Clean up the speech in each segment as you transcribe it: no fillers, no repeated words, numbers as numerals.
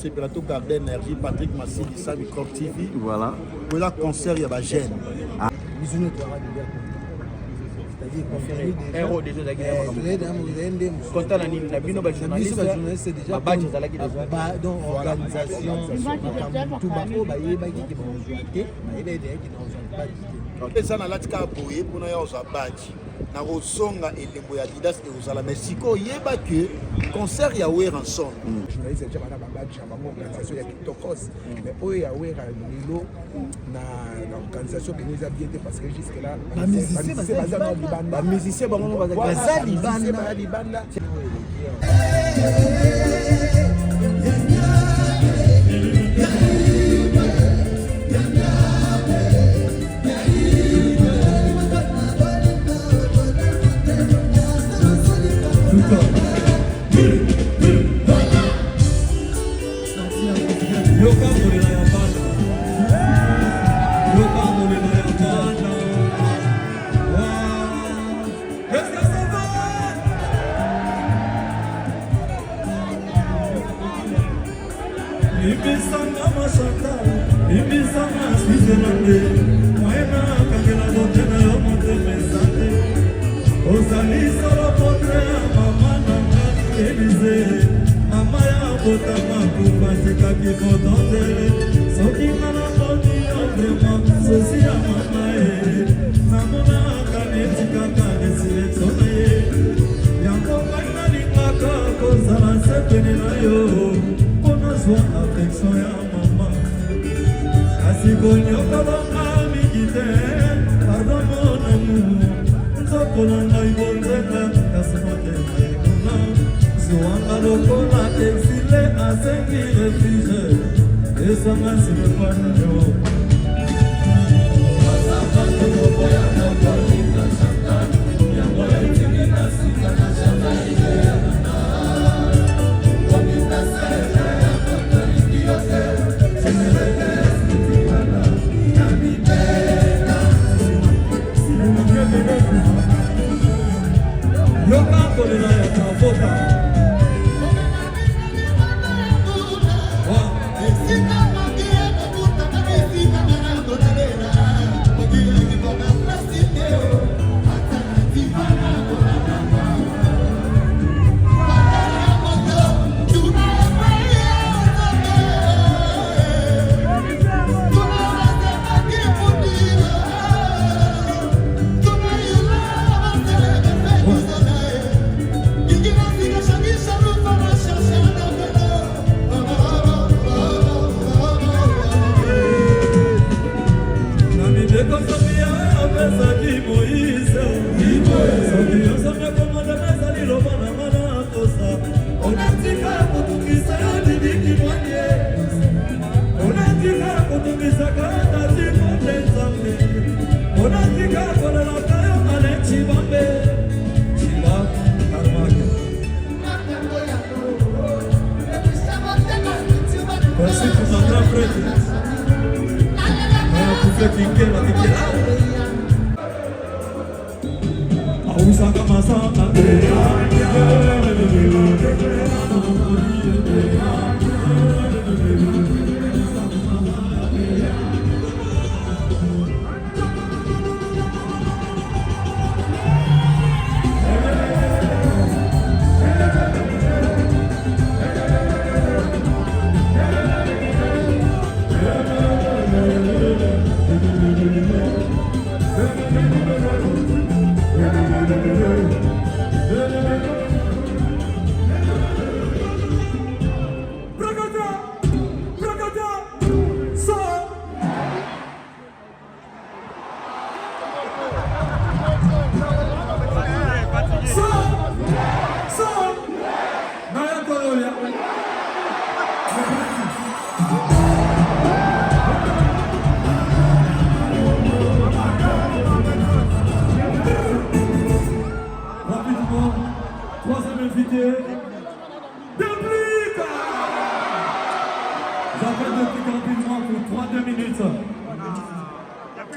C'est plateau Garde Énergie, Patrick Massi, Sabi Corp TV. Voilà. Voilà, concert, il y a ma gêne. C'est-à-dire qu'on fait héros déjà c'est déjà donc organisation tout bako ba yeba ki ba joité ba yeba idée qui dans un badge. Ça na latika boye pour na yo za badge. Na rosonga elembo ya Adidas et osala mais siko yeba que concert ya wer ensemble. Journaliste déjà bana ba badge ba organisation ya Kitokos mais oyo ya wer lilo na organisation beneza bien parce que jusque là ba musicien ba ngolo ba libanda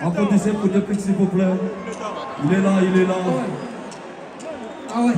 Applaudissez pour Depuis, s'il vous plaît. Il est là, il est là. Ah ouais.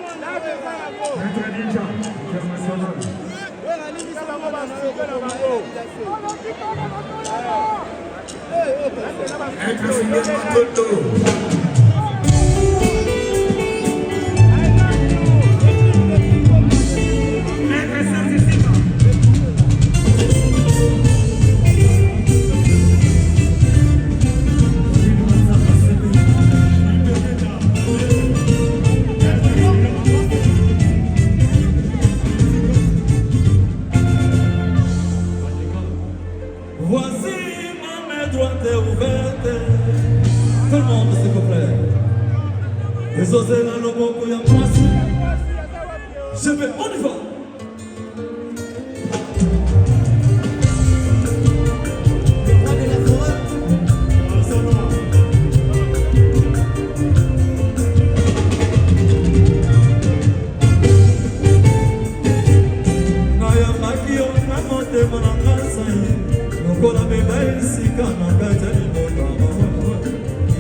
Maître Ninja, international. Maître Fidel Makoto. Voici ma main droite est ouverte. Tout le monde, s'il vous plaît. Les osés là, le mot qu'on y a passé. Je vais, on y va. Naya makio na monte manangasa. Kola beba isika na kata liboka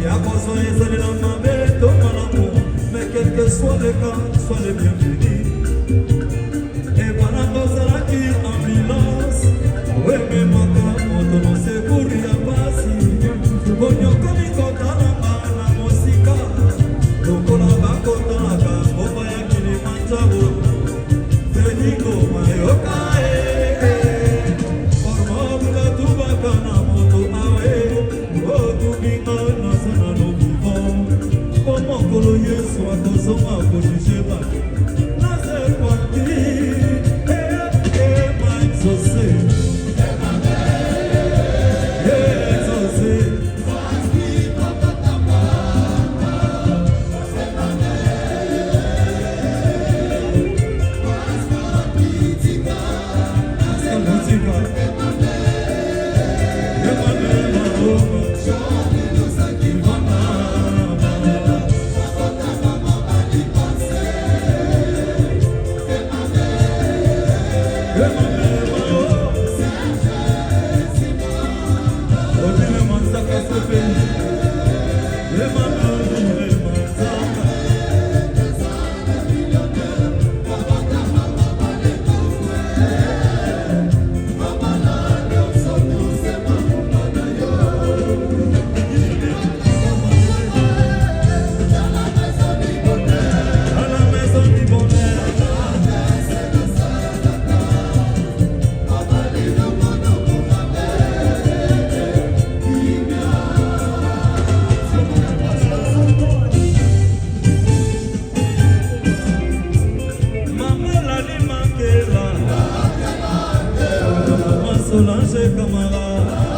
ya koso ezali na mabe to malamu mais quel que soit le cas soit le bienvenu et pendant kozalaki ambulance weme maka moto no sekuri ya pasi konyoko mikotalanga na mosika lokola bakotalaka ngomba ya Kilimanjaro Fedingo mayoka Yesu akosoma kushisheba nase kwati maizose exose Solange Camara